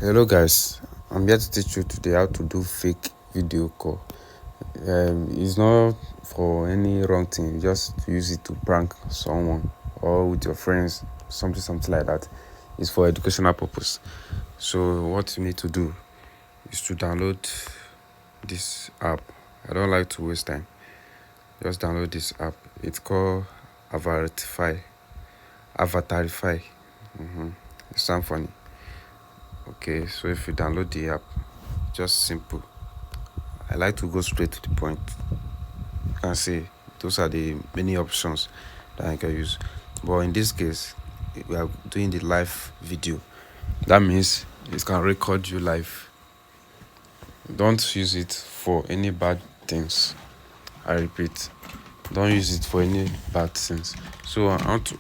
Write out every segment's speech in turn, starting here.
Hello guys, I'm here to teach you today how to do fake video call. It's not for any wrong thing, you just use it to prank someone or with your friends, something like that. It's for educational purpose. So what you need to do is to download this app. I don't like to waste time. Just download this app. It's called Avatarify. It sounds funny. Okay, so if you download the app, just simple. I like to go straight to the point. You can see those are the many options that I can use. But in this case, we are doing the live video. That means it can record you live. Don't use it for any bad things. I repeat, don't use it for any bad things. So I want to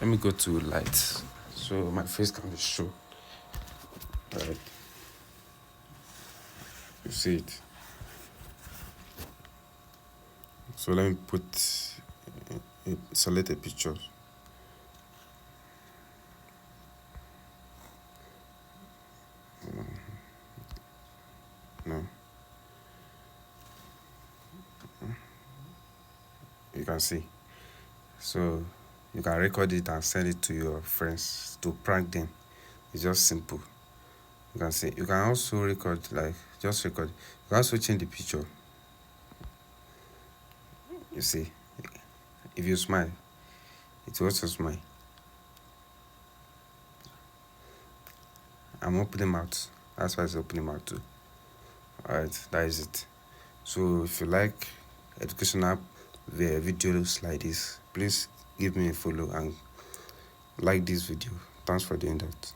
let me go to lights so my face can be shown. Right. You see it. So let me select a picture. No. You can see. So you can record it and send it to your friends to prank them. It's just simple. You can see. You can also record, like just record. You can also change the picture. You see, if you smile, it will also smile. I'm opening mouth. That's why it's opening mouth too. Alright, that is it. So if you like educational videos like this, please give me a follow and like this video. Thanks for doing that.